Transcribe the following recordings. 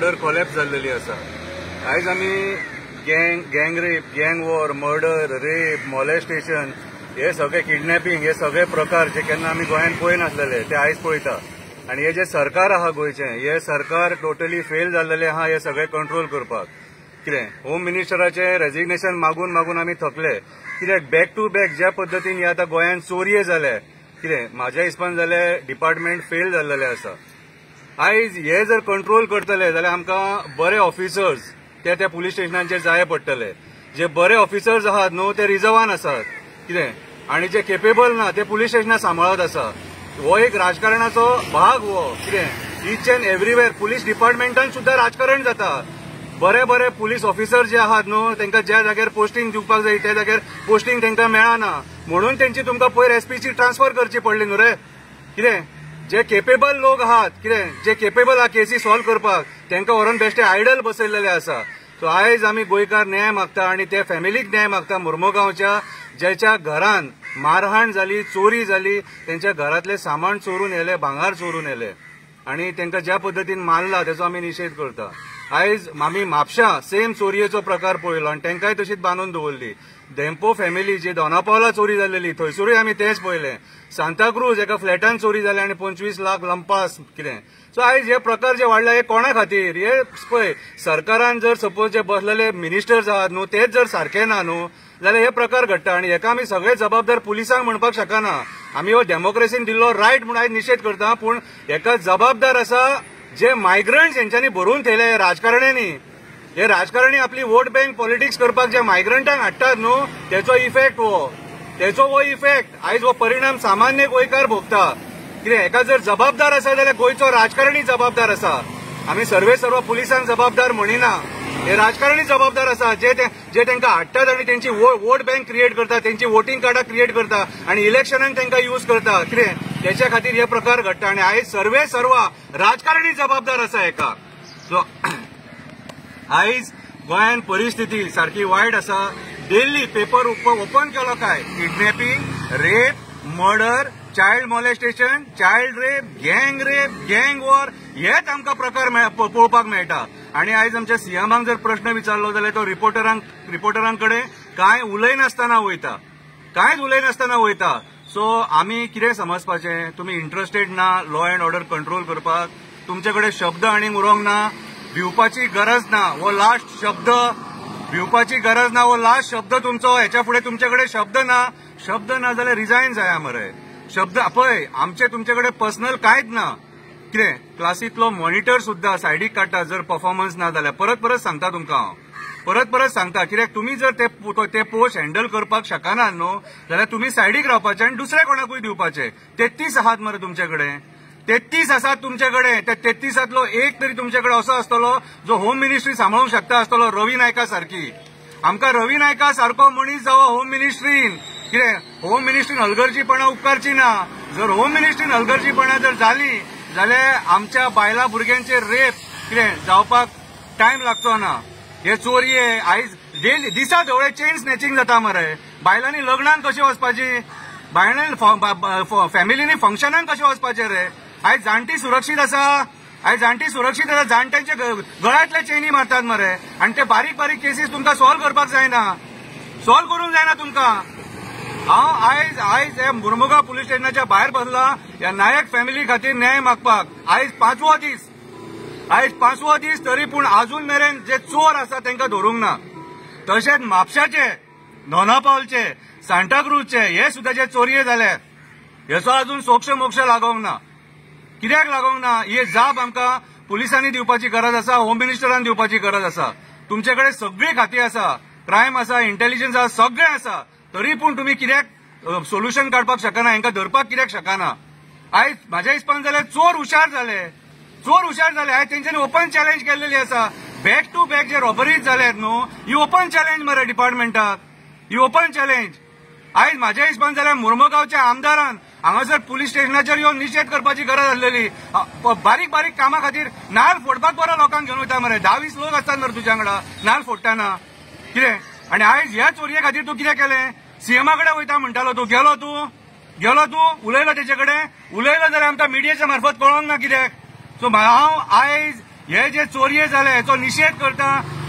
Order collapse जाल्लेली आसा। आयज आमी गँग रेप, गँग वॉर, मर्डर, रेप, मॉलेस्टेशन हे सगळे किडनॅपिंग हे सगळे प्रकार जे केन्ना आमी गोंयांत पळयनासलेले ते आयज पळयता। आणि हे जे सरकार आहा गोंयचें हे सरकार टोटली फेल जाल्लेले आहा हे सगळे कंट्रोल करपाक। कितें होम मिनिस्टराचे रेजिग्नेशन मागून मागून आमी थकले। कित्याक बॅक टू बॅक ज्या पद्दतीन हे आतां गोंयांत चोरये जाले, कितें म्हाज्या हिसपान जाले डिपार्टमेंट फेल जाल्लेले आसा। आयज हे जर कंट्रोल करतले जाल्यार आमकां बरे ऑफिसर्स त्या पुलीस स्टेशनांचेर जाय पडटले। जे बरे ऑफिसर्स आहात न्हू ते रिजर्वान आसात, कितें आनी जे केपेबल ना ते पुलीस स्टेशनां सांबाळत आसा। हो एक राजकारणाचो भाग हो, कितें इच एंड एव्हरीवेअर पुलीस डिपार्टमेंटान सुद्धा राजकारण जाता। बरे बरे पुलीस ऑफिसर जे आहात न्हू तांकां ज्या जाग्यार पोस्टिंग दिवपाक जाय त्या जाग्यार पोस्टिंग तांकां मेळना, म्हणून तेंची तुमकां पयर एसपीची ट्रान्सफर करची पडली न्हू रे। कितें जे केपेबल लोक आहात, कितें जे केपेबल आहा केसी सॉल्व करपाक तांकां व्हरून बेश्टे आयडल बसयल्लेले आसा। सो आयज आमी गोंयकार न्याय मागता आणि त्या फॅमिलीक न्याय मागता मुर्मुगांवच्या, ज्याच्या घरान मारहाण जाली, चोरी जाली, त्यांच्या घरातले सामान चोरून येले, भांगार चोरून येले आणि तांकां ज्या पद्दतीन मारला त्याचो आमी निषेध करता। आयज आमी म्हापशां सेम चोरयेचो प्रकार पळयलो आणि तांकांय तशीच बांदून दवरली। धेंपो फॅमिली जी दोनापावला चोरी जाल्लेली थंयसरूय आमी तेच पळयलें। सांताक्रूज एका फ्लॅटान चोरी जाल्या आणि 25 लाख लंपास, कितें सो आयज हे प्रकार जे वाडला हे कोणा खातीर? हे पळय सरकारान जर सपोज जे बसलेले मिनिस्टर्स आहात न्हू तेच जर सारखे ना न्हू जाल्यार हे प्रकार घडटा आणि हेका आमी सगळे जबाबदार पुलिसांक म्हणपाक शकना। आमी हो डेमोक्रेसीन दिल्लो रायट म्हणून आयज निषेध करता, पूण हेका जबाबदार आसा जे मायग्रंट्स हेंच्यांनी भरून थेयले हे राजकारण्यांनी। हे राजकारणी आपली वोट बँक पॉलिटिक्स करपाक जे मायग्रंटांक हाडटात न्हू तेचो इफेक्ट हो इफेक्ट आयज हो परिणाम सामान्य गोंयकार भोगता। कितें हेका जर जबाबदार आसा जाल्यार गोंयचो राजकारणी जबाबदार आसा। आमी सर्व पुलिसांक जबाबदार म्हणिना, हे राजकारणी जबाबदार आसा जे तांकां हाडटात आणि त्यांची वोट बँक क्रिएट करता, त्यांची वोटिंग कार्डां क्रिएट करता आणि इलेक्शनाक तांकां यूज करता। कितें त्याच्या खातीर हे प्रकार घडटा आणि आयज सर्व राजकारणी जबाबदार आसा हेका। सो आयज गोंयांत परिस्थिती सारकी वायट आसा। डेली पेपर ओपन केलो काय kidnapping, rape, murder, child molestation, child rape, गँग वॉर हेच आमकां प्रकार पळोवपाक मेळटा। आणि आयज आमच्या सीएमाक जर प्रश्न विचारलो जाल्यार तो रिपोर्टरांकडे कांय उलयनासतना वयता। सो आमी कितें समजपाचें? तुमी इंटरेस्टेड ना लॉ अँड ऑर्डर कंट्रोल करपाक? तुमचे कडेन शब्द आनीक उरोंक ना? भिवपाची गरज ना, वो लास्ट शब्द भिवपाची गरज ना, वो लास्ट शब्द तुमचो। हेच्या फुडें तुमचे कडेन शब्द ना जाल्यार रिजायन जाया मरे। शब्द पळय आमचे तुमचे कडेन पर्सनल कांयच ना। कितें क्लासींतलो मॉनिटर सुद्धा सायडीक काडटा जर परफॉर्मन्स ना जाल्यार। परत सांगता तुमकां हांव, परत सांगता कित्याक तुमी जर ते पोस्ट हँडल करपाक शकना न्हू जाल्यार तुमी सायडीक रावपाचे आणि दुसऱ्या कोणाकूय दिवपाचे। 33 आहात मरे तुमचे कडेन, 33 आसात तुमचे कडेन। त्या 33तलो एक तरी तुमचे कडेन असो आसतलो जो होम मिनिस्ट्री सांबाळूंक शकता आसतलो, रवी नायका सारकी। आमकां रवी नायका सारको मनीस जावो होम मिनिस्ट्रीन। कितें होम मिनिस्ट्रीन हलगर्जीपणा उपकारची ना। जर होम मिनिस्ट्रीन हलगर्जीपणा जर जाली जाल्यार आमच्या बायलां भुरग्यांचे रेप कितें जावपाक टायम लागचो ना। हे चोरये आयज डेली दिसा ढवळे चेन स्नॅचिंग जाता मरे। बायलांनी लग्नान कशी वचपाची, बायलांनी फॅमिलीनी फंक्शनान कशें वचपाचें रे? आयज जाणटी सुरक्षीत आसा, जाणट्यांच्या गळ्यांतले चेनी मारतात मरे आणि ते बारीक केसीस तुमकां सॉल्व करपाक जायना, सॉल्व करूंक जायना तुमकां। हांव आयज हे मुर्मुगांव पुलीस स्टेशनाच्या भायर बसला ह्या नायक फॅमिली खातीर न्याय मागपाक। आयज पांचवो दीस तरी पूण अजून मेरेन जे चोर आसा तांकां धरूंक ना। तशेंच म्हापशाचे, दोनापावलचे, सांताक्रूजचे हे सुद्धा जे चोरये जाले हेचो अजून मोक्ष लागोंक ना। कित्याक लागोंक ना? ही जाप आमकां पुलिसांनी दिवपाची गरज आसा, होम मिनिस्टरान दिवपाची गरज आसा। तुमचे कडेन सगळी खाती आसा, क्रायम आसा, इंटेलिजन्स आसा, सगळें आसा, तरी पूण तुमी कित्याक सोल्युशन काडपाक शकना, हांकां धरपाक कित्याक शकना? आयज म्हाज्या हिसपान जाल्यार चोर हुशार जाले। आयज तेंच्यांनी ओपन चॅलेंज केल्लेली आसा। बॅक टू बॅक जे रॉबरीज जाल्यात न्हू ही ओपन चॅलेंज मरे डिपार्टमेंटाक, ही ओपन चॅलेंज। आयज म्हाज्या हिसपान जाल्यार मुर्मुगांवच्या आमदारान हांगासर पुलीस स्टेशनाचेर येवन निषेध करपाची गरज आसलेली। बारीक कामा खातीर नाल्ल फोडपाक बरो लोकांक घेवन वयता मरे। 10-20 लोक आसतात मरे तुज्या वांगडा नाल्ल फोडटाना। कितें आणि आयज ह्या चोरये खातीर तूं कितें केलें? सीएमा कडेन वयता म्हणटालो तूं, गेलो तूं उलयलो तेचे कडेन? उलयलो जाल्यार आमकां मिडियाच्या मार्फत कळोंक ना कित्याक? सो हांव आयज हे जे चोरये जाले हेचो निषेध करता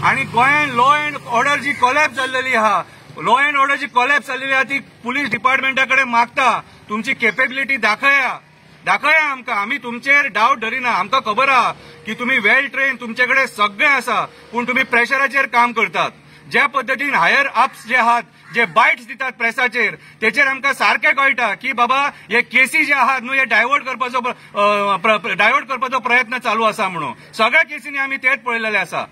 आणि गोंयांत लॉ अँड ऑर्डर जी कोलॅप्स जाल्लेली आहा, लॉ अँड ऑर्डर जी कोलॅप्स जाल्लेली आहा ती पुलीस डिपार्टमेंटाकडे मागता तुमची केपेबिलिटी दाखया आमकां. आमी तुमचेर डावट धरिना. आमकां खबर आहा की तुम्ही वेल ट्रेन, तुमचेकडे सगळें आसा, पूण तुम्ही प्रेशराचेर काम करतात. ज्या पद्दतीन हायर अप्स जे आहात, जे बायट्स दितात प्रेसाचेर, तेचेर आमकां सारकें कळटा की बाबा हे केसी जे आहात न्हू हे डायवर्ट करपाचो प्रयत्न चालू आसा म्हणून. सगळ्या केसींनी आमी तेच पळयलेले आसा.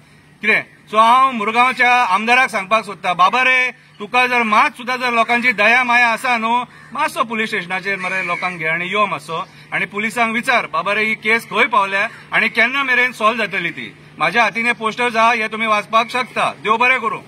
कितें सो हांव मुरगांवच्या आमदाराक सांगपाक सोदता, बाबा रे तुका जर मात सुद्दां जर लोकांची दया माया आसा न्हू, मातसो पुलीस स्टेशनाचेर मरे लोकांक घे आनी यो मातसो आनी पुलिसांक विचार बाबा रे ही केस खंय पावल्या आनी केन्ना मेरेन सॉल्व जातली ती. म्हाज्या हातीन हे पोस्टर्स आहा, हे तुम्ही वाचपाक शकता. देव बरें करूं.